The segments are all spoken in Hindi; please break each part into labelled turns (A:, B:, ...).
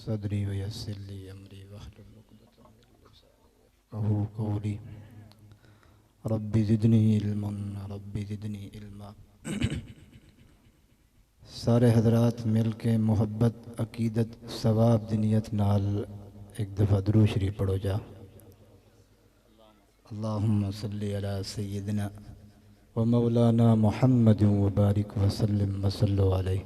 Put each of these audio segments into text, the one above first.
A: सदरी वयस्सिर ली अमरी वहलुल उक़दतम मिन लिसानी यफ़क़हू क़ौली रब्बि ज़िदनी इल्मन रब्बि ज़िदनी इल्मा। सारे हज़रात मिल के मोहब्बत अकीदत सवाब दिनियत नाल एक दफ़ा दुरूद शरीफ पढ़ो जा। अल्लाहुम्मा सल्लि अला सय्यिदिना व मौलाना मुहम्मद व बारिक व सल्लिम व सल्लु अलैहि।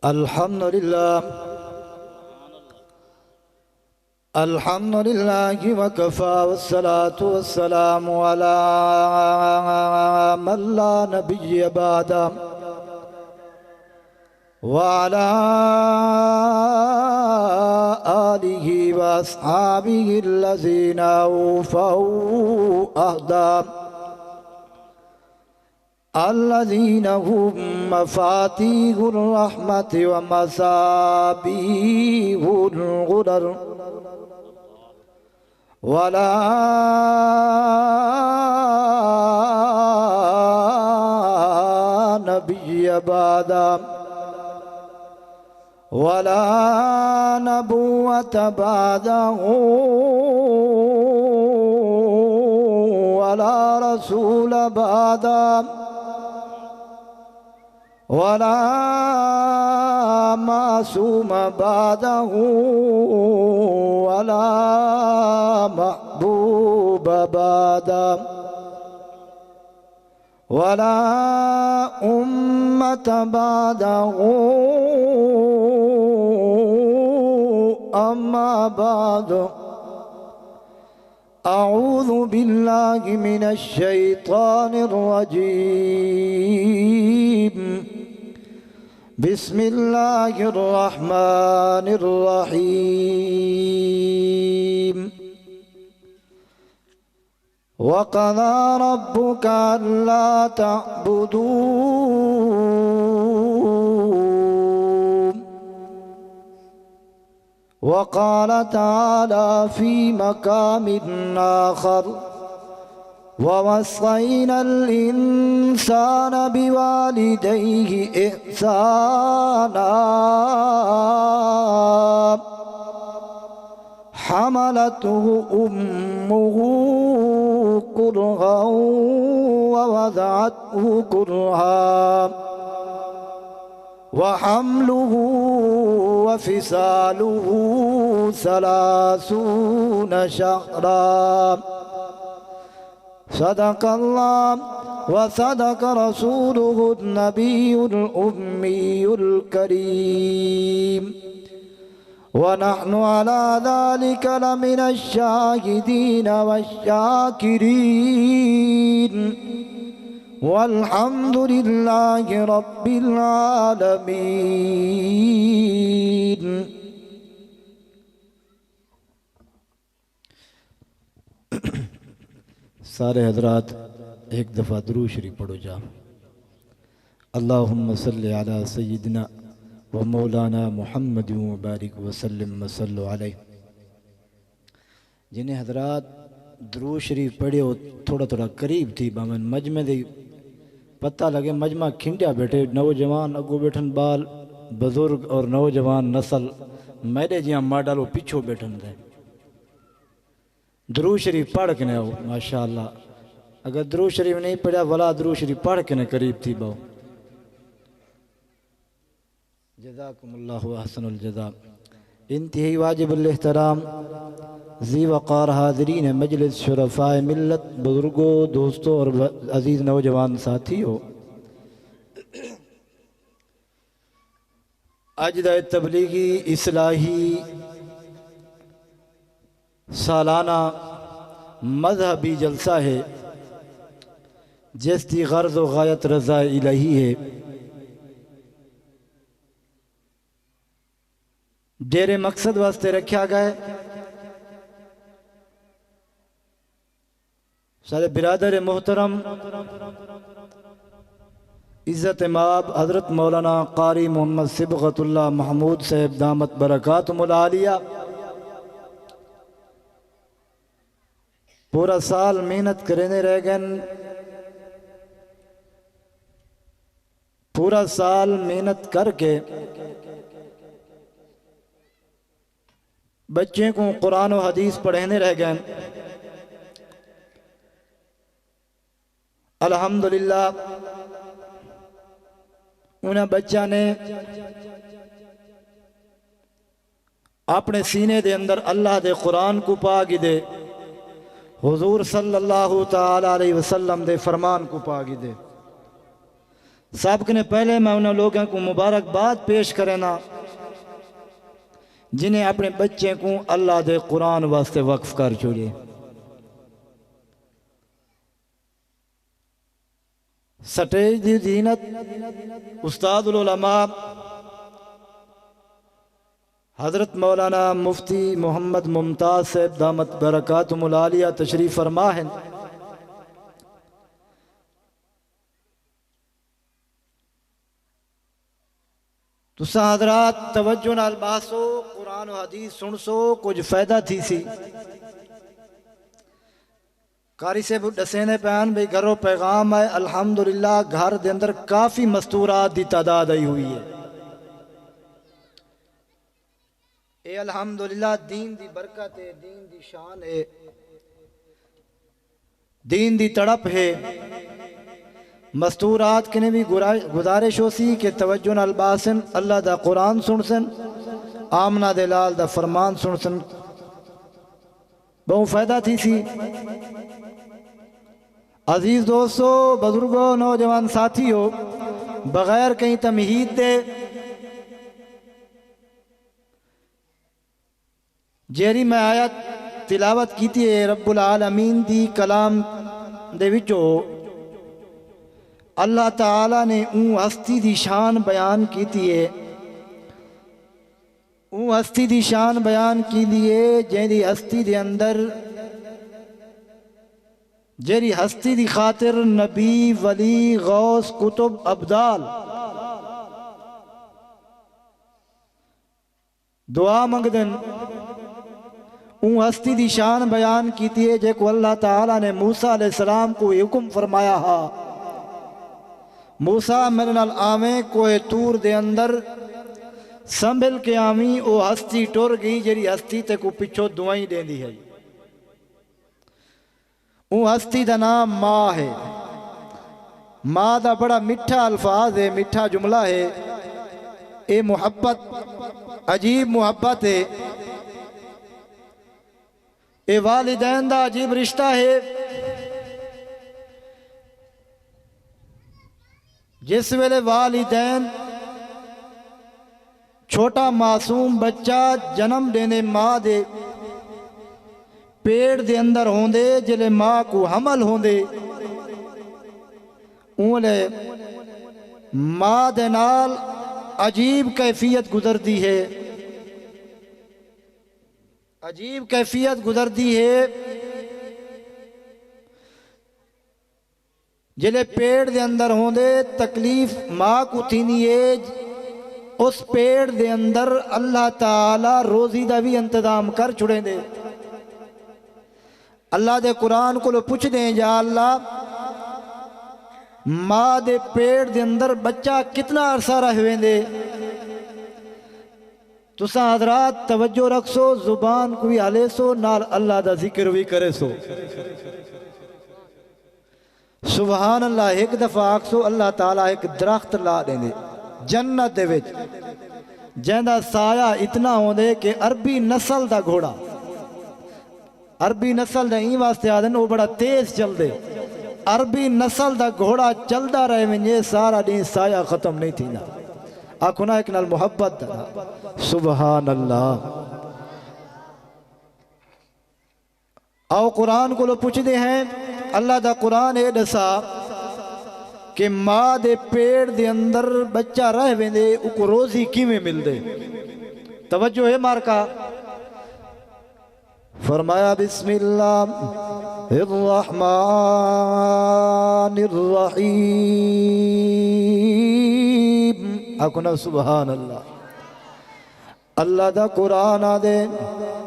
A: अल्हम्दुलिल्लाह अल्हम्दुलिल्लाहि व कफ़ा वस्सलातु वस्सलामु अला मन ला नबिय्य बअदा व अला आलिहि व अस्हाबिहि अल्लज़ीना औफ़ौ अहदा अल्लज़ीना हुम मफ़ातीहुर रहमति व मसाबीहुल गुरर वला नबिय्य बअदा वला नबुव्वत बअदहु वला रसूल बअदा वला मासूम बअदहु वला महबूब बअदा वला उम्मत बअदहु अम्मा बाद अऊज़ु बिल्लाहि मिनश शैतानिर रजीम बिस्मिल्लाहिर रहमानिर रहीम। वक़ज़ा रब्बुका अल्ला तअबुदू वक़ाल तआला फ़ी मक़ामिन आख़र ववस्सैनल इंसान बिवालिदैहि इहसाना हमलतहु उम्मुहु कुरहन ववदअतहु कुरहा वहम्लुहु वफ़िसालुहु सलासून शहरा। सदक़ल्लाह व सदक़ रसूलुहु नबियुल उम्मियुल करीम व नहनु अला ज़ालिका लमिनश शाहिदीन वश्शाकिरीन वल्हम्दुलिल्लाहि रब्बिल आलमीन। सारे हज़रात एक दफ़ा दुरूद शरीफ पढ़ो जा। अल्लाहुम्मा सल्लि अला सय्यिदिना व मौलाना मुहम्मद व बारिक व सल्लिम व सल्लु अलैहि। जिन्हें हज़रात दुरूद शरीफ पढ़ियो थोड़ा थोड़ा करीब थी बामन मजमे दे पता लगे मजमा खिंडिया बैठे नौजवान अगो बैठन बाल बुजुर्ग और नौजवान नस्ल मेरे जिया माडलो पीछो बैठन थे। दुरूद शरीफ पढ़ के न आओ माशाअल्लाह। अगर दुरूद शरीफ नहीं पढ़ा वला दुरूद शरीफ पढ़ के न करीब थी बाओ। जज़ाकुमुल्लाहु अहसनुल जज़ा। इंतहाई वाजिबुल एहतराम ज़ी वक़ार हाज़रीन मजलिस शुरफ़ाए मिल्लत बुज़ुर्गों दोस्तों और अज़ीज़ नौजवान साथियों, अजदा तबलीगी इस्लाही सालाना मजहबी जलसा है जिसकी गर्ज़ व गायत रज़ा इलाही है। डेरे मकसद वास्ते रखा गया सारे बिरादर मोहतरम इज़्ज़त माब हज़रत मौलाना कारी मोहम्मद सिबग़तुल्लाह महमूद साहब दामत बरकातुहुल आलिया पूरा साल मेहनत करने रह गए पूरा साल मेहनत करके बच्चे को कुरान और हदीस पढ़ने रह गए। अल्हम्दुलिल्लाह उन्हें बच्चा ने अपने सीने दे अंदर अल्लाह दे कुरान को पा गिदे, हुजूर सल्लल्लाहु ताला अलैहि वसल्लम दे फरमान को पा गिदे। सब ने पहले मैं उन्हें लोगों को मुबारकबाद पेश करना जिन्हें अपने बच्चे को अल्लाह दे कुरान वास्ते वक्फ कर छोड़िए। स्टेज दी जीनत उस्तादुल उलमा हज़रत मौलाना मुफ्ती मोहम्मद मुमताज़ साहब दामत बरकातुहुल आलिया तशरीफ़ फरमा है। तुसा हजरात तवज्जो नाल बासो, कुरान और हदीस सुन सो, कुछ फायदा थी सी। कारी से दसे ने पैन भाई घरों पैगाम है। अल्हम्दुलिल्लाह घर दे अंदर काफ़ी मस्तूरात की तादाद आई हुई है। ये अल्हम्दुलिल्लाह दीन दी बरकत है, दीन दी शान है, दीन दी तड़प है। मस्तूरात के ने भी गुजारिश हो सी कि तवज्जो नाल बासन, अल्लाह दा कुरान सुन सन, आमना दे लाल दा फरमान सुन सन, बहुत फायदा थी सी। अजीज दोस्तों, बुजुर्गों, नौजवान साथियों, बगैर कहीं तमहीद दे जेरी मैं आयत तिलावत की थी रब्बुल आलमीन दी कलाम दे विचों अल्लाह ताला ने ऊँ हस्ती दी शान बयान की थी है। ऊँ हस्ती दी शान बयान की लिए जेरी हस्ती दे अंदर, जेरी हस्ती दी खातिर नबी, वली, गौस, कुतुब, अब्दाल दुआ मंगदन। ऊँ हस्ती दी शान बयान की थी है जेको अल्लाह ताला ने मूसा अलैहिस्सलाम को हुक्म फरमाया हा, मूसा मेरे नाल आवे कोए तूर दे अंदर संभल के आवी। ओ हस्ती टुर गई जेरी हस्ती ते को पिछो दुआई देंदी है। वो हस्ती का नाम माँ है। माँ का बड़ा मिठा अल्फाज है, मिठा जुमला है। ये मुहब्बत अजीब मुहब्बत है। ये वालिदैन का अजीब रिश्ता है। जिस वेले वालिदैन छोटा मासूम बच्चा जन्म देने माँ दे पेड़ दे अंदर होंदे, जिले माँ को हमल होंदे, उले माँ दे नाल अजीब कैफियत गुजरती है, अजीब कैफियत गुजरती है। जिले पेड़ दे अंदर होंदे तकलीफ माँ को थीनी है। उस पेड़ दे अंदर अल्लाह ताला रोजी का भी इंतजाम कर छुड़े दे। अल्लाह दे कुरान को पुछ दे, या अल्लाह माँ दे पेड़ दे अंदर बच्चा कितना अरसा रहे दे। तुसा हजरात तवज्जो रख सो, जुबान को भी हले सो, नाल अल्लाह दा जिक्र भी करे सो। सुभान अल्लाह एक दफा आख सो, अल्लाह ताला एक दरख्त ला देंदे जन्नत दे विच, जिंदा साया इतना होंदे कि अरबी नस्ल दा घोड़ा, अरबी नस्ल दा ई वास्ते आदे वो बड़ा तेज चलदे। अरबी नस्ल दा घोड़ा चलदा रहे वञे सारा दिन साया खत्म नहीं थींदा। आखो ना एक नाल मोहब्बत दा सुभान अल्लाह। आओ कुरान को पुछदे हैं, अल्लाह दा कुरान ये दसा कि माँ दे पेड़ दे अंदर बच्चा रह वेंदे, उको रोजी किवें मिलदे। तवज्जो है मारका। फरमाया बिस्मिल्लाहिर्रहमानिर्रहीम। आखो ना सुभान अल्लाह। अल्लाह दा कुरान आदे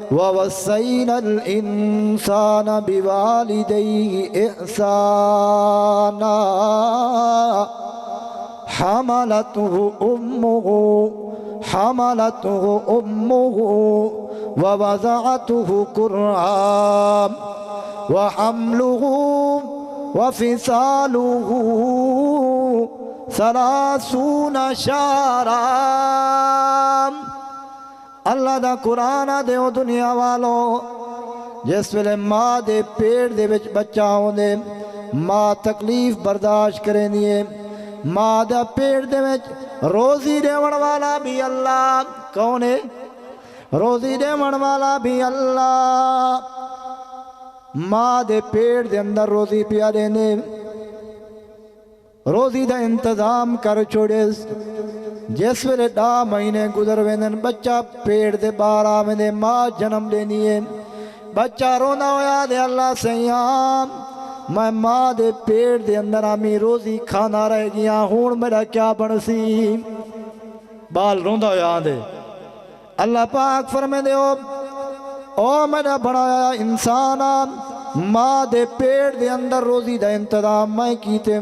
A: ववस्सैनल इंसान बिवालिदैहि इहसाना हमालतहु उम्मुहु व वज़अतहु कुर्आन व हम्लुहु व फिसालुहु सलासून शहरा। अल्लाह दा कुरान दे ओ दुनिया वालों, जिस वेले माँ दे पेट दे विच बच्चा आउंदे माँ तकलीफ बर्दाश्त करेंदी है। माँ दा पेट दे विच रोजी देवण वाला भी अल्लाह। कौन है? रोजी देवण वाला भी अल्लाह। माँ दे पेट दे अंदर रोजी पिया देने, रोजी दा इंतजाम कर छोड़े। जिस वेले 10 महीने गुजर वेंदन बच्चा पेट दे बाहर आवेंदे, माँ जन्म देनी है। बच्चा रोंदा होया दे अल्लाह सयाम मैं माँ दे पेट दे अंदर आमी रोजी खाना रह गया, हुण मेरा क्या बनसी। बाल रोंदा होया आंदे। अल्लाह पाक फरमांदे ओ मेरा बनाया इंसान, माँ दे पेट दे अंदर रोजी दा इंतजाम मैं कीते,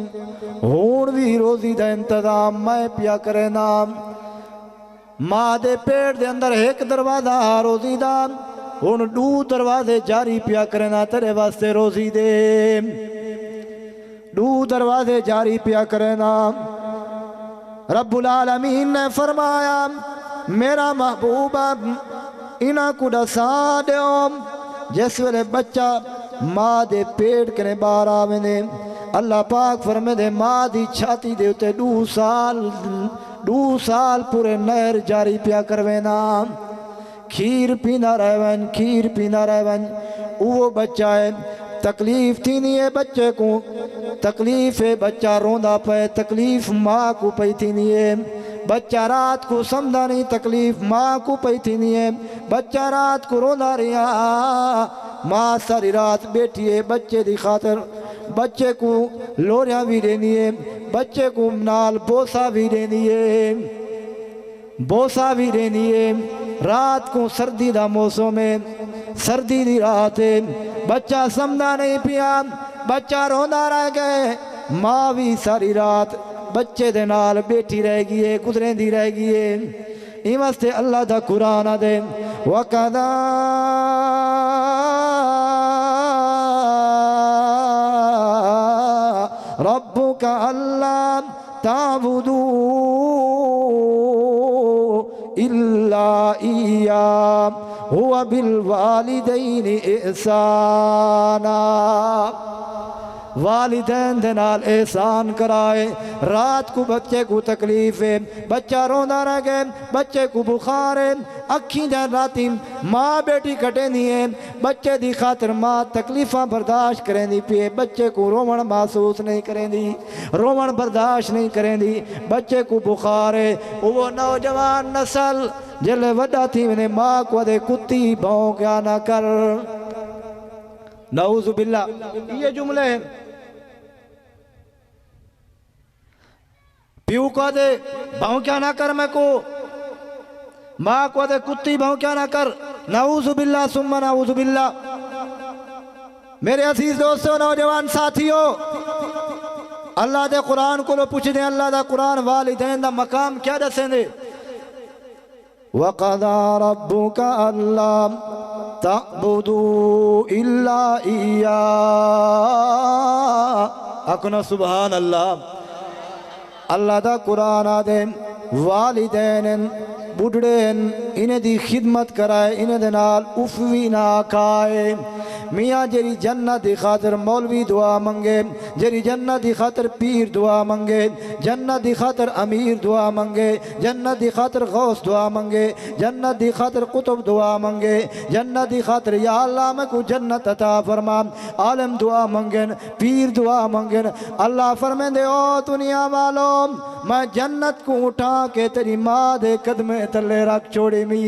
A: हुण भी रोजी दा इंतजाम मैं पिया करे ना। माँ दे पेट दे अंदर एक दरवाजा रोजी दा, हुण 2 दरवाजे जारी पिया करे ना तेरे वास्ते रोजी दे। 2 दरवाजे जारी पिया करे ना। रब्बुल आलमीन ने फरमाया मेरा महबूबा इना को दसा दो, जिस वेले बच्चा माँ दे पेट कने बाहर आवेंदे अल्लाह पाक फरमांदे माँ दी छाती दे उत्ते 2 साल पूरे नहर जारी पिया करवे ना। खीर पीना रहवन, खीर पीना रहवन। वो बच्चा है तकलीफ थी नहीं है बच्चे को, तकलीफ है बच्चा रोंदा पे, तकलीफ माँ को पई थी नहीं है। बच्चा रात को समझा नहीं, तकलीफ माँ को पई थी नहीं है। बच्चा रात को रोंदा रहा, माँ सारी रात बैठी है बच्चे दी खातर। बच्चे को लोरियां भी देनी है, बच्चे को नाल बोसा भी देनी है, बोसा भी देनी है। रात को सर्दी दा मौसम है, सर्दी दी रात है, बच्चा समझा नहीं पिया, बच्चा रोंदा रह गए। माँ भी सारी रात बच्चे दे नाल बैठी रह गई है, गुजरेंदी रह गई है। इस वास्ते अल्लाह दा कुरान दे वक़दा रब्बुका अल्ला ताबुदू इल्ला इय्या हुवा बिल वालिदैनि इहसाना। वालिदैन दे नाल एहसान कराए। रात को बच्चे को तकलीफ है, बच्चा रोंदा रह गए, बच्चे को बुखार है, अखी दिन राती माँ बेटी कटेंदी है, बच्चे दी खातर माँ तकलीफा बर्दाश्त करेंदी पिए, बच्चे को रोवण महसूस नहीं करेंदी, रोवण बर्दाश्त नहीं करेंदी। बच्चे को बुखार है। वो नौजवान नस्ल जल्ले वड्डा थी मैंने माँ को दे कुत्ती भौंक्या ना कर। नाउज़ु बिल्लाह। ये जुमले हैं। प्यू को दे भौंक्या ना कर, मैं को माँ को दे कुत्ती भौंक्या ना कर। नाउज़ु बिल्लाह सुम्मा नाउज़ु बिल्लाह। मेरे अजीज दोस्तों, नौजवान साथियों, अल्लाह दे कुरान को लो पूछ दे, अल्लाह दा कुरान वालिदैन दा मकाम क्या दसेंदे। वक़दा रब्बुका अल्ला ताबुदू इल्ला इय्या। अकुना सुभान अल्लाह। अल्लाह दा कुरान आदे वालिदैन बुढ़ड़े इन्हें दी खिदमत कराए, इन्हें दे नाल उफ भी ना खाए। मियाँ जेरी जन्नत दी खातर मौलवी दुआ मंगे, जेरी जन्नत दी खातर पीर दुआ मंगे, जन्नत दी खातर अमीर दुआ मंगे, जन्नत दी खातर गौस दुआ मंगे, जन्नत दी खातर कुतुब दुआ मंगे, जन्नत दी खातर या अल्लाह मैं को जन्नत अता फरमा। आलम दुआ मंगन, पीर दुआ मंगन। अल्लाह फरमांदे ओ दुनिया वालों, मैं जन्नत को उठा के तेरी माँ दे कदमे तले रख छोड़े मी।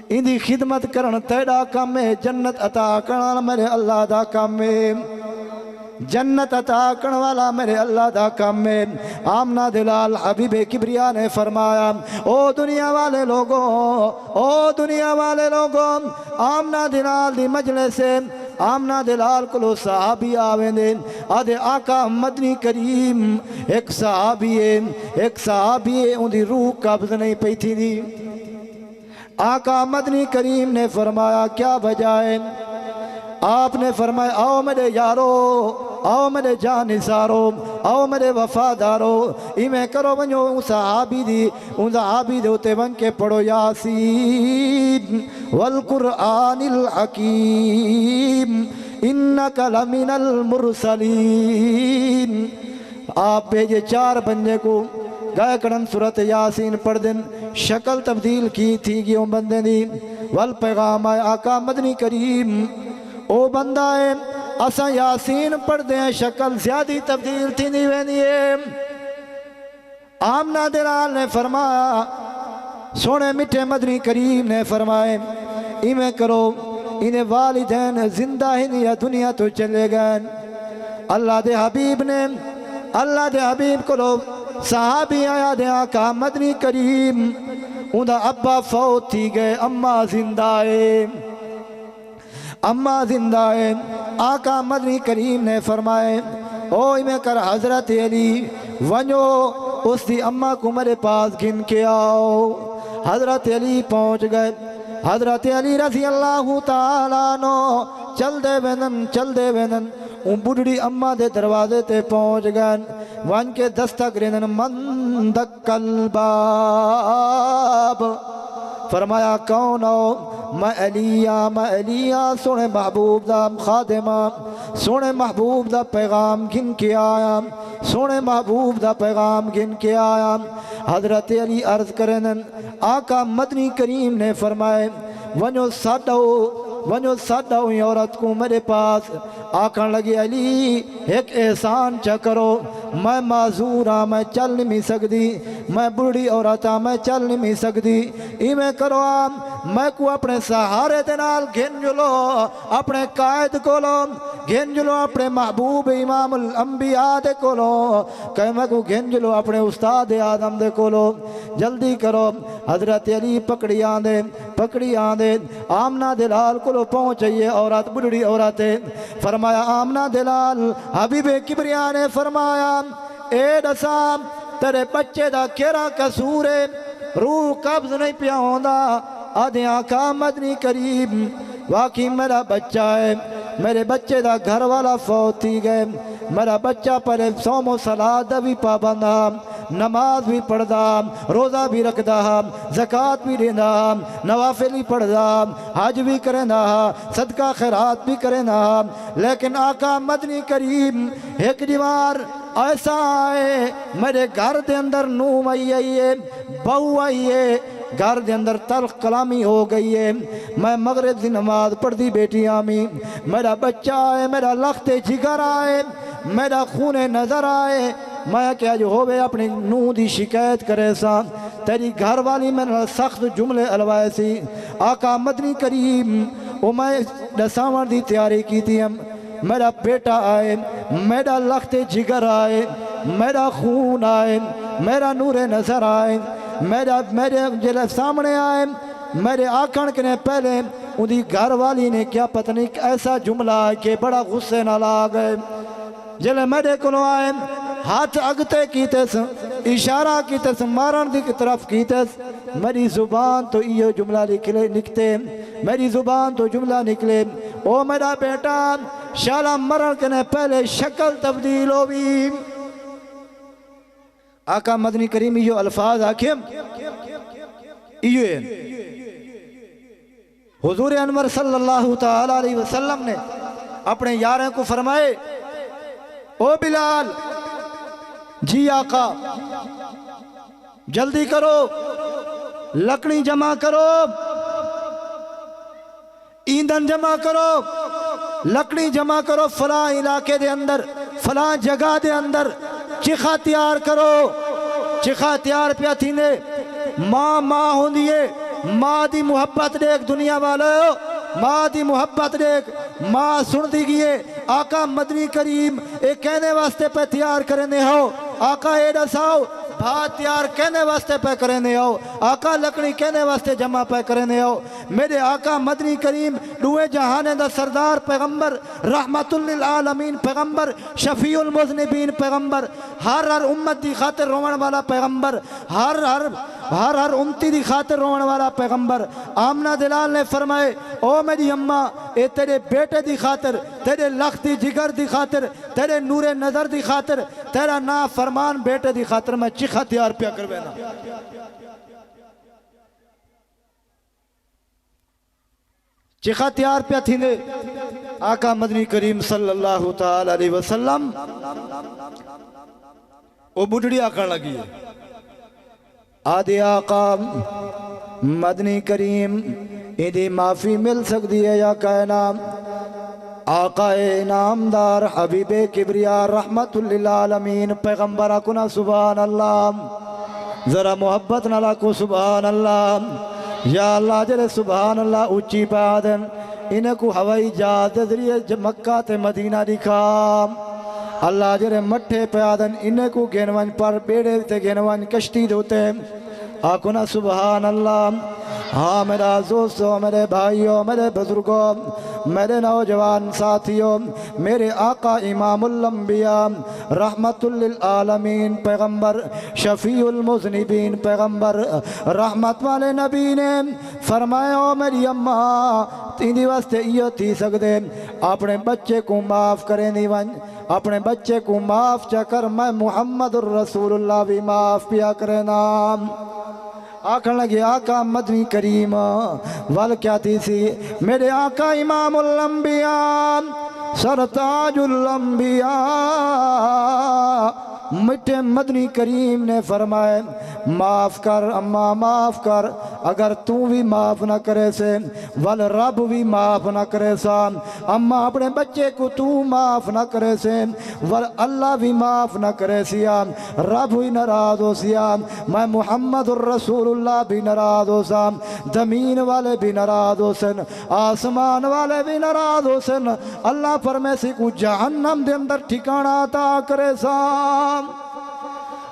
A: इंदी खिदमत करन तेरा काम है, जन्नत अता करना मेरे अल्लाह दा काम है। जन्नत अता करने वाला मेरे अल्लाह दा काम है। आमना दिलाल हबीबे किबरिया ने फरमाया, ओ दुनिया वाले लोगों, ओ दुनिया वाले लोगों, आमना दिलाल दी मजलिस से आमना दे लाल को सहाबी आवेंदे आदे आका मदनी करीम एक सहाबी है उनकी रूह कब्ज नहीं पई थी दी। आका मदनी करीम ने फरमाया क्या वजह है? आपने फरमाया आओ मेरे यारो, आओ मेरे जानिसारो, आओ मेरे वफादारो, इवें करो वञो उन सहाबी दे उते वञ के पढ़ो यासीन वल कुरआनिल हकीम इन्नका लमिनल मुरसलीन। आप भेजे 4 बंदे को गए कड़न सूरत यासीन पढ़ दिन, शक्ल तब्दील की थी कि बंदे दी वल पैगाम आए आका मदनी करीम ओ बंदा है असा यासीन पढ़ते हैं शक्ल ज्यादा तब्दील थी नहीं वेंदी है। आमना दिलाल ने फरमाया सोने मिठे मदनी करीम ने फरमाए इवें करो इन्हें वालिदैन जिंदा ही नहीं या दुनिया तो चले गए। अल्लाह दे हबीब को सहाबी आया दे आका मदनी करीम उनका अब्बा फौत थी गए, अम्मा जिंदा है। आका मदनी करीम ने फरमाए ओ इवें कर हजरत अली वनो उसकी अम्मा को मेरे पास गिन के आओ। हजरत अली पहुँच गए। हजरत अली रज़ी अल्लाह ताला नो चल दे वेंदन उन बुढ़ी अम्मा दे दरवाजे ते पहुँच गए। वन के दस्तक रेंदन मन दक्कल बाब। फरमाया कौन हो? मैं अलिया सोने महबूब दा खादिमा, सोने महबूब दा पैगाम गिन के आया, सोने महबूब दा पैगाम गिन के आया। हजरत अली अर्ज करें आका मदनी करीम ने फरमाए वनो साडो औरत को मेरे पास। आखन लगे अली एक एहसान च करो, मैं माजूर हाँ, मैं चल नहीं सकती, मैं बुढ़ी औरत हाँ, मैं चल नहीं सकती। इवें करो मैं को अपने सहारे दे नाल घिन जुलो, अपने कायद कोलो घिन जुलो, अपने महबूब इमामुल अंबिया दे कोलो कह मैं को घिन जुलो, अपने उस्ताद आदम दे कोलो जल्दी करो। हजरत अली पकड़ी आंदे आमना दिलाल को पहुँचिए औरत बुढ़ी औरत फरमाया आमना दिलाल हबीबे किबरिया ने फरमाया ए दसा तेरे बच्चे दा केरा कसूर है, रूह कब्ज नहीं पिया होंदा। आदे आका मदनी करीम वाकई मेरा बच्चा है, मेरे बच्चे दा घर वाला फौत थी गए, मेरा बच्चा पर सोमो सलाद भी पाबंदा, नमाज भी पढ़दा, रोज़ा भी रखदा, ज़कात भी देंदा, नवाफिल भी पढ़दा, हज भी करेंदा, सदका खैरात भी करेंदा। लेकिन आका मदनी करीम एक दीवार ऐसा है मेरे घर के अंदर नूह आई है, बहू आई है, घर के अंदर तल्ख कलामी हो गई है। मैं मगरिब की नमाज पढ़ती बेटी आमी, मेरा बच्चा है, मेरा लखते जिगर आए, मेरा खून नजर आए, मैं क्या जो होवे अपनी नूह की शिकायत करे सा, तेरी घर वाली मैंने सख्त जुमले अलवाए सी। आका मदनी करीम वो मैं दसावन की तैयारी की थी, मेरा बेटा आए, मेरा लखते जिगर आए, मेरा खून आए, मेरा नूरे नजर आए, मेरे जिले सामने आए, मेरे आखण के पहले उनकी घर वाली ने क्या पता नहीं ऐसा जुमला कि बड़ा गुस्से नाल आ गए। जिले मेरे को आए हाथ अगते कीतेस, इशारा कीतेस, मारन की तरफ कीतेस, मेरी जुबान तो यो जुमला निकले, मेरी जुबान तो जुमला निकले ओ मेरा बेटा शाला मरण के पहले शक्ल तब्दील हो भी। आका मदनी करीम यो अल्फाज आखे हुजूर अनवर सल्लल्लाहु ताला अलैहि वसल्लम ने अपने यारों को फरमाए ओ बिलाल जी आका जल्दी करो, लकड़ी जमा करो, ईंधन जमा करो, लकड़ी जमा करो, फला इलाके दे अंदर फला जगह दे अंदर चिखा तैयार करो। चिखा तैयार पिया थी ने मां होंदी है, मां दी मुहब्बत देख दुनिया वाले, मां दी मुहब्बत देख, मां सुन दी गई। आका मदनी करीम एक कहने वास्ते पे तैयार करने हो, आका ये दसाओ भात तैयार कहने वास्ते पे करने आओ, आका लकड़ी कहने वास्ते जमा पे करने आओ। मेरे आका मदनी करीम दुए जहाने दा सरदार पैगंबर, रहमतुल लिल आलमीन पैगंबर, शफीउल मुज़निबीन पैगंबर, हर उम्मत दी खातिर रोवण वाला पैगंबर, हर उम्मती दी खातिर रोवण वाला पैगंबर। आमना दिलाल ने फरमाए, ओ मेरी अम्मा, ए तेरे बेटे दी खातिर, तेरे लख दी जिगर दी खातिर, तेरे नूरे नजर दी खातिर, तेरा ना फरमान बेटे दी खातिर मैं चिखा तैयार पिया करवेना। चिखा तैयार पिया थींदे आका मदनी करीम सल्लल्लाहु ताला अलैहि वसल्लम ओ बुढ़ड़ी आखण लगी है, आदि आका मदनी करीम इदी माफी मिल सकती है या कहना आकाए नामदार हबीबे किबरिया रहमतुल लिल आलमीन पैगंबर कुना सुभान अल्लाह। जरा मोहब्बत नाला को सुभान अल्लाह। या अल्लाह जरे सुभान अल्लाह ऊंची पादन इन्हें को हवाई जहाज जरिए मक्का ते मदीना दिखा। अल्लाह जरे मठे पादन इन्हें को गेनवन पर बेड़े ते गेनवन कश्ती दोते आकुना सुभान अल्लाह। हाँ मेरा दोस्तों, मेरे भाइयों, मेरे बुजुर्गों, मेरे नौजवान साथियों, मेरे आका इमामुल अंबिया रहमतुल लिल आलमीन पैगंबर, शफीउल मुज़निबीन पैगंबर, रहमत वाले नबी ने फरमाया, ओ मेरी अम्मा तीन वास्ते इयो थी सकदे अपने बच्चे को माफ़ करें दी वन, अपने बच्चे को माफ़ चकर मैं मुहम्मदुर रसूलुल्लाह भी माफ़ पिया करे नाम। आखन लगे आका मदनी करीम वल क्या थी सी, मेरे आका इमामुल अंबिया सरताजुल अंबिया मिठे मदनी करीम ने फरमाए, माफ़ कर अम्मा माफ़ कर, अगर तू भी माफ़ न करे से वल रब भी माफ़ न करे सा। अम्मा अपने बच्चे को तू माफ़ न करे से वल अल्लाह भी माफ़ न करे सिया, रब भी नाराज़ हो सिया, मैं मुहम्मदुर रसूलुल्लाह भी नाराज़ हो सा, ज़मीन वाले भी नाराज़ हो सन, आसमान वाले भी नाराज़ हो सन। अल्लाह फरमाए को जहन्नम दे अंदर ठिकाना अता करे सा।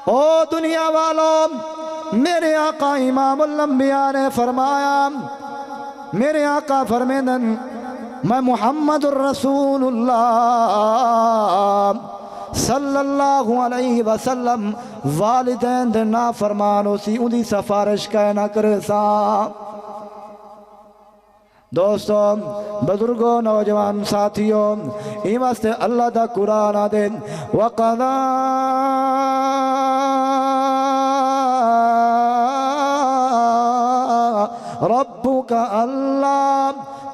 A: ओ दुनिया वालों, मेरे आका इमामुल अंबिया ने फरमाया, मेरे आका फरमेंदन मैं मुहम्मदुर रसूलुल्लाह सल्लल्लाहु अलैहि वसल्लम वालिदैन दे ना फरमानो सी उदी सिफारिश कह ना करे सा। दोस्तों, बुजुर्गों, नौजवान साथियों, इन वास्ते अल्लाह दा कुरान आ दे वक़ज़ा रब्बुका अल्ला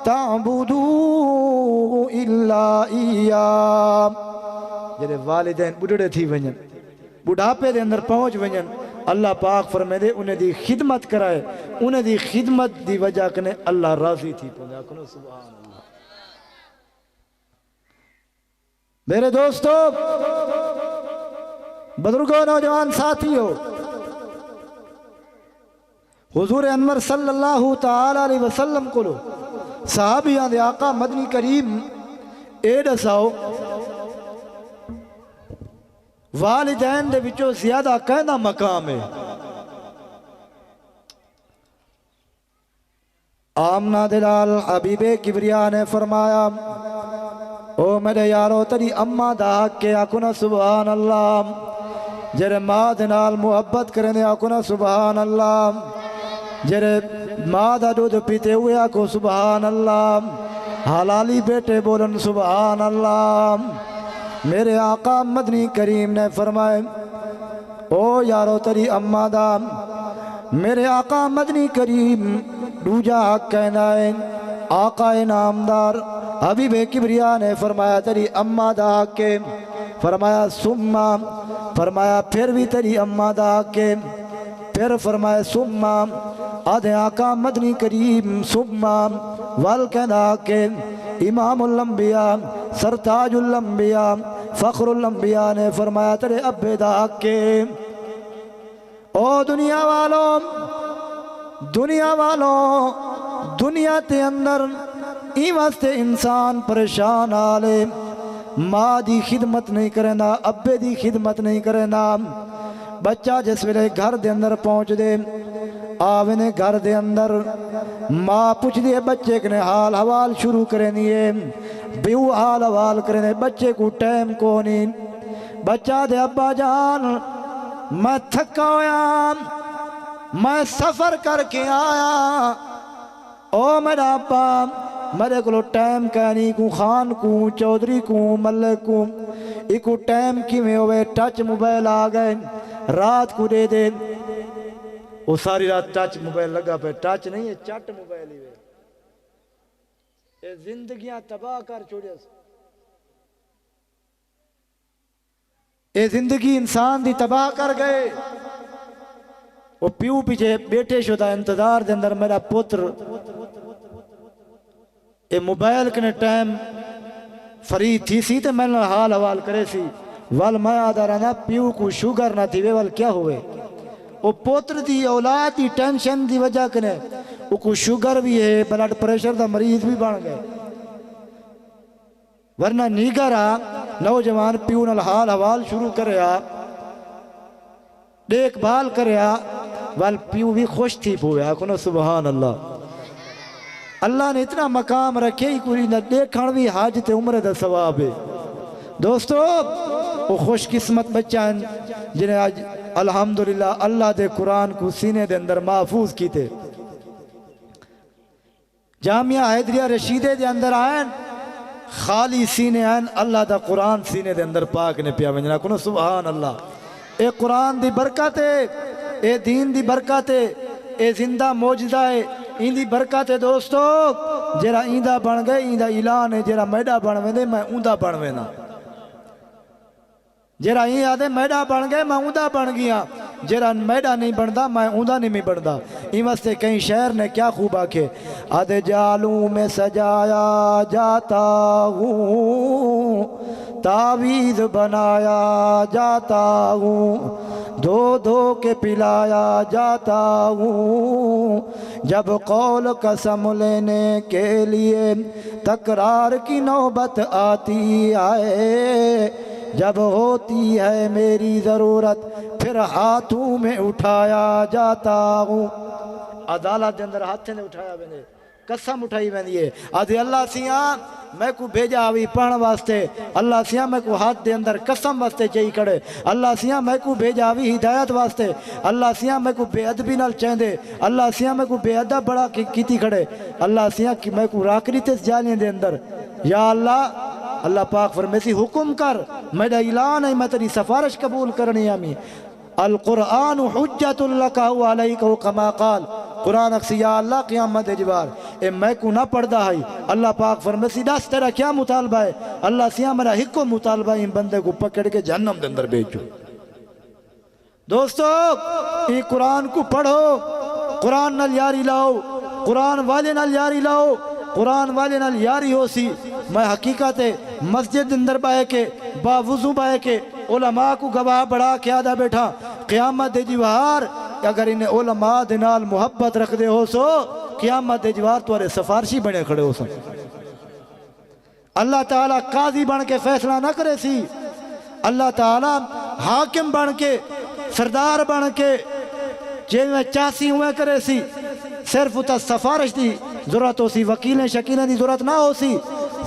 A: ताबुदू इल्ला इय्या। जेरे वालिदैन बुढ़ड़े थी वञन, बुढ़ापे दे अंदर पहुंच वञन, अल्लाह पाक फरमाए उन्हें दी खिदमत कराए, उन्हें दी खिदमत दी वजह कने अल्लाह राजी थी पहुंचा। सुभान अल्लाह। मेरे दोस्तों, बुजुर्गों, नौजवान साथियों, हुजूर अनवर सल्लल्लाहु ताला अलैहि वसल्लम को सहाबियां दे आका मदनी करीम ए दसाओ वालिदैन दे विचों ज्यादा कहना मकाम है। आमना दिलाल हबीबे किबरिया ने फरमाया, ओ मेरे यारो तेरी अम्मा दा हक के आकुना सुभान अल्लाह। जेरे माँ दे नाल मुहब्बत करने आकुना सुभान अल्लाह। जेरे माँ दा दूध पीते हुए आको सुभान अल्लाह। हलाली बेटे बोलन सुभान अल्लाह। मेरे आका मदनी करीम ने फरमाए, ओ यारो तेरी अम्मा दा मेरे आका मदनी करीम दूजा हक कहना है। आका नामदार हबीबे किबरिया ने फरमाया तेरी अम्मा दा हक के, फरमाया सुम्मा, फरमाया फिर भी तेरी अम्मा दा हक के, फिर फरमाया सुम्मा। आधे आका मदनी करीम सुम्मा वल कहना के इमामुल अंबिया सरताजुल अंबिया फखरुल अंबिया ने फरमाया तेरे अब्बे दा हक के। ओ दुनिया वालों, दुनिया वालों, दुनिया के अंदर ई वास्ते इंसान परेशान आले, माँ दी खिदमत नहीं करना, अब्बे दी खिदमत नहीं करना, बच्चा जिस वेले घर दे अंदर पहुँच दे आवे ने घर दे अंदर माँ पुछ दिए बच्चे कने हाल हवाल शुरू करे दिए बेऊ हाल हवाल करे बच्चे को टाइम को नहीं बच्चा दे अब्बा जान मैं थका होया मैं सफर करके आया ओ मेरा अब्बा मेरे को टाइम कहनी को खान को चौधरी को मल्लिक को इको टाइम किमें होवे टच मोबाइल आ गए रात को दे दे वो सारी रात टच मोबाइल लगा पे टच नहीं है चट मोबाइल ही है ये जिंदगियां तबाह कर छोड़िया ये जिंदगी इंसान दी तबाह कर गए वो प्यू पीछे बैठे शुदा इंतजार दे अंदर मेरा पुत्र ये मोबाइल कने टाइम फ्री थी सी तो मैंने हाल हवाल करे सी वल मैं आदा रहना प्यू को शुगर ना थी वे वल क्या हुए वो पुत्र दी औलाद की टेंशन की वजह कने वो शुगर भी है ब्लड प्रेशर का मरीज भी बन गए वरना नीगर आ नौजवान प्यू नाल हाल हवाल शुरू करे देखभाल करे वल प्यू भी खुश थी पोया को सुभान अल्लाह अल्लाह ने इतना मकाम रखे ही कोई न देखण भी हाज ते उम्र दा सवाब है दोस्तों वो खुशकिस्मत बच्चा जिन्हें आज अल्हम्दुलिल्लाह अल्लाह दे कुरान को सीने दे अंदर महफूज कीते जामिया हैदरिया रशीदे दे अंदर आयन खाली सीने आयन अल्लाह दा कुरान सीने दे अंदर पाक ने पिया वंजना को सुभान अल्लाह ए कुरान दी बरकत है ए दीन दी बरकत है ए जिंदा मौजूदा है इंदी बरकत है दोस्तों जरा इंदा बन गए इंदा ऐलान है जरा मैडा बन वेंदे मैं ऊंदा बन वेना जरा ये आदे मैडा बन गए मैं ऊंदा बन गया जरा मैडा नहीं बनता मैं ऊंदा नहीं बनता इन वास्ते कई शहर ने क्या खूब आखे आधे जालू में सजाया जाता हूँ तावीज़ बनाया जाता हूँ धो धो के पिलाया जाता हूँ जब कौल कसम लेने के लिए तकरार की नौबत आती है जब होती है मेरी ज़रूरत फिर हाथों में उठाया जाता हूँ अदालत के अंदर हाथ ने उठाया मैंने कसम उठाई मैंने ये आदि अल्लाह सिया मैं को भेजा अभी पढ़ने वास्ते अल्लाह सिया मैं को हाथ दे अंदर कसम वास्ते चाहिए खड़े अल्लाह सिया मैं को भेजा अभी हिदायत वास्ते अल्लाह सिया मैं को बेअदबी नाल चेंदे अल्लाह सिया मैं को बेअदब बड़ा कीती खड़े अल्लाह सिया कि मैं को राकरी ते जालियां दे अंदर या अल्लाह अल्लाह पाक फरमाती हुक्म कर मेरा ऐलान है मैं तेरी सिफारिश कबूल करनी आमी अल कुरान हुज्जतुल लका व अलैका कमा क़ाल कुरान अक्सिया अल्लाह क़यामत जबार ए मैं को ना पढ़दा है अल्लाह पाक फरमाती दस तेरा क्या मुतालबा है अल्लाह सिया मेरा हिक्को मुतालबा इन बंदे को पकड़ के जहन्नम के अंदर भेजो दोस्तों ये कुरान को पढ़ो कुरान नाल यारी लाओ कुरान वाले नाल यारी लाओ कुरान वाले नाल यारी हो सी मैं हकीकत है मस्जिद अंदर बह के बावुजू बह के उलमा को गवाह बढ़ा के आदा बैठा क़यामत दे जवार अगर इन्हें उलमा दे नाल मुहब्बत रख दे हो सो क़यामत दे जवार तुम्हारे सिफारशी बने खड़े हो सन अल्लाह ताला काजी बन के फैसला ना करे सी अल्लाह ताला हाकिम बन के सरदार बन के जिवें चासी हुए करे सी सिर्फ उत सिफारिश की जरूरत हो सी वकीलें शकीलें की जरूरत ना हो सी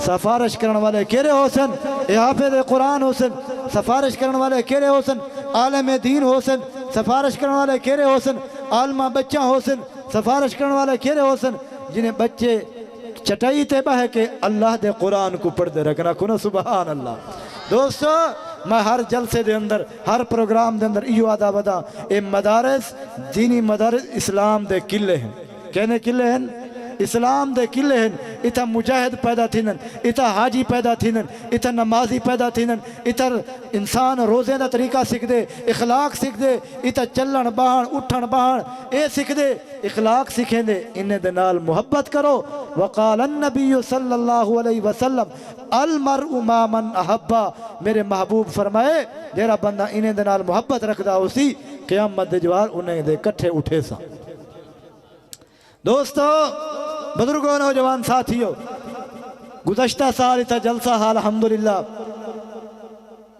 A: सिफारिश करने वाले केरे हो सन हाफिज़ कुरान हो सन सिफारिश करने वाले केरे हो सन आलिम दीन हो सन सिफारिश करने वाले केरे हो सन आलमा बच्चा हो सन सिफारिश करने वाले केरे हो सन जिन्हें बच्चे चटाई ते बह के अल्लाह दे कुरान को पढ़ते रखना कुन सुभान अल्लाह दोस्तों मैं हर जलसे दे अंदर हर प्रोग्राम दे अंदर इो आदा बदा ए मदारस दीनी मदारस इस्लाम दे किले हैं कहने किले हैं इस्लाम दे किले हैं इतना मुजाहिद पैदा थीनन इतना हाजी पैदा थीनन इतना नमाजी पैदा थीनन इतना इंसान रोज़े का तरीका सीख दे इखलाक सीख दे इतना चलन बहन उठन बहन ये सीख दे इखलाक सीखें दे इन्हें दे नाल मुहब्बत करो वक़ाल नबी सल्लल्लाहु अलैहि वसल्लम अल मरउ मा मन अहब्बा मेरे महबूब फरमाए जेरा बंदा इन्हें दे नाल मुहब्बत रखदा उसी क़यामत दे जवार उन्हें दे कट्ठे उठे सा दोस्तों बुजुर्गों नौजवान साथियों गुज़श्ता साल इतना जलसा हाल अल्हम्दुलिल्लाह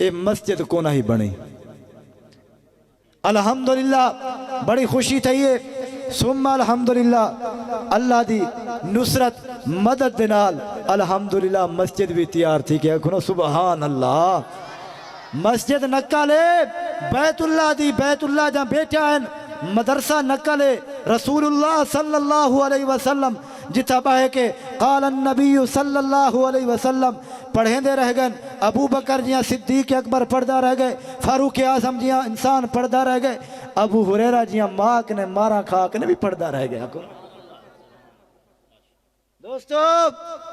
A: ये मस्जिद को नहीं बनी अल्हम्दुलिल्लाह बड़ी खुशी थी है। सुम्मा अल्हम्दुलिल्लाह अल्लाह दी नुसरत मदद दे नाल अल्हम्दुलिल्लाह मस्जिद भी तैयार थी कि आखो सुबहान अल्लाह। मस्जिद नक्काले बैतुल्लाह दी, बैतुल्लाह जा बैठा है मदरसा नक्काले रसूलुल्लाह सल्लल्लाहु अलैहि वसल्लम जिथा बाहे के काल नबी सल्लल्लाहु अलैहि वसल्लम पढ़ेंदे रह गए। अबू बकर जिया सिद्दीक अकबर पढ़दा रह गए, फारूक आजम जिया इंसान पढ़दा रह गए, अबू हुरैरा जिया माक ने मारा खा के ने भी पढ़दा रह गया। दोस्तों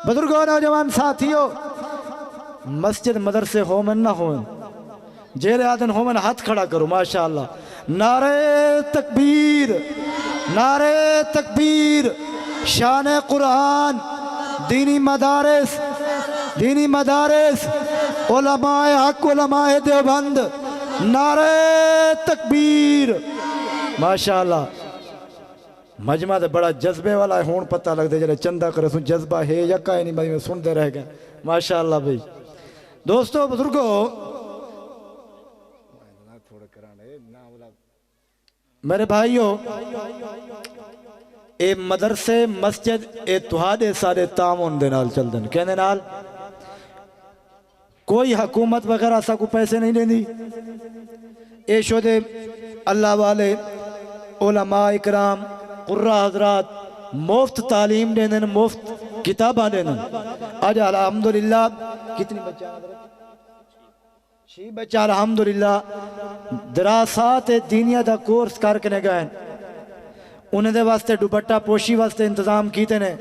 A: बुजुर्गों नौजवान साथियों, मस्जिद मदरसे होमन ना होमन जेरे आदन होमन हाथ खड़ा करो माशाअल्लाह। नारे तकबीर, नारे तकबीर, शान कुरान, दीनी मदारिस, दीनी मदारिस, उलमाए हक, उलमाए देवबंद, नारे तकबीर माशाअल्लाह। मजमा तो बड़ा जज्बे वाला है, हूँ पता लगता जब चंदा करे सु जज्बा है या का नहीं, भाई सुनते रह गए माशाअल्लाह। भाई दोस्तों बुजुर्गो मेरे भाइयों, ए मदरसे मस्जिद ए तुहाडे सारे तामुन दे नाल चलदे ने। कहने नाल कोई हुकूमत वगैरह सा को पैसे नहीं देंदी। ए शोदे अल्लाह वाले उलमा इकराम कुर्रा हजरात मुफ्त तालीम देने, मुफ्त किताबा देने। आज अल्हम्दुलिल्लाह कितनी बच्चा 6 बच्चा अल्हम्दुलिल्लाह दरासात दीनिया दा कोर्स करके गए। उन्हें दे वास्ते दुपट्टा पोशी वास्ते इंतजाम किए ने,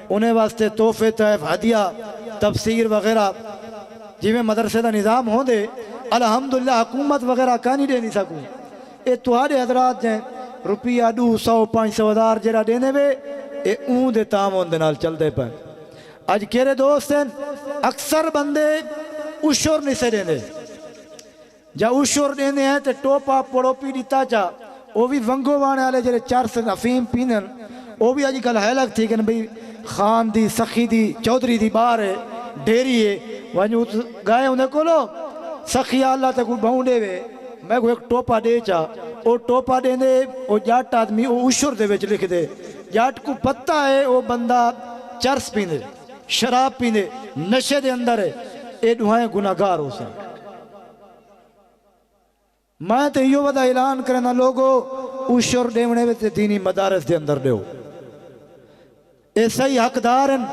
A: उन्हें वास्ते तोहफे तहफ हदिया तफसीर वगैरह जिमें मदरसे का निज़ाम होंदे अल्हम्दुलिल्लाह हुकूमत वगैरह का नहीं दे नहीं सकूँ। ये तुहाडे हजरात जै रुपया 200 500 हज़ार जरा देने वे ये ऊँ दे तामुन दे नाल चलते पे। अज केरे दोस्त हैं अक्सर बंदे उशुर नहीं से देंदे, जा उशुर देंदे हैं तो टोपा पड़ोपी दिता चा वो भी वंगो वाने वाले जेरे चरस अफीम पीनन वो भी अजकल है लग थी कि भाई खान दी सखी दी चौधरी दी बार है डेरी है वजू गए उन्हें को सखी अल्लाह तक बहु देवे मैं को एक टोपा दे चा वो टोपा देंदे वो जट आदमी वो उशुर दे विच लिख दे। जट को पता है वो बंदा चरस पींदे शराब पींदे नशे दे अंदर है, ये दुआएं गुनाहगार हो सन। मैं तो यो वदा ऐलान करना लोगो उशुर देवने में दीनी मदारस दे अंदर दो। ये सही हकदार हैं,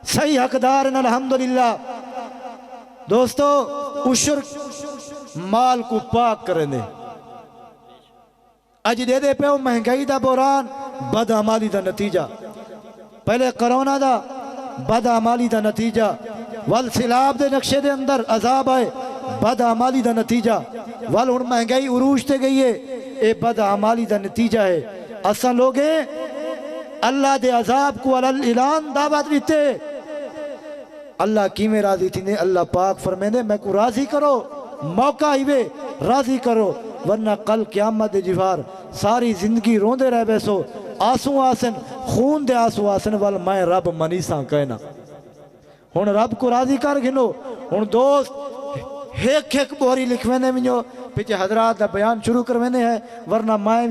A: सही हकदार हैं अल्हम्दुलिल्लाह। दोस्तों उशुर माल को पाक करेंगे। अज दे दे पे महंगाई दा बोरान बदअमाली दा नतीजा, पहले कोरोना दा बदअमाली दा नतीजा, वल सिलाब दे नक्शे दे अंदर अजाब आए बदअमाली दा नतीजा, वल हुण महंगाई उरूज ते गई है ये बदअमाली दा नतीजा है। असा लोग अल्लाह दे अजाब को अलल ऐलान दावत देते। अल्लाह किवें राजी थी ने अल्लाह पाक फरमांदे मैं को राजी करो मौका इवे राजी करो वरना कल क़यामत दे जिवार सारी जिंदगी रोंदे रह बैसो आंसू आसन खून दे आंसू आसन वाल मैं रब मनीसा कहना। हुण रब को राजी कर गिनो। हुण दोस्त एक एक बोरी लिखवेंदे मिनो पिछे हजरात दा बयान शुरू करवेंदे है वरना मैं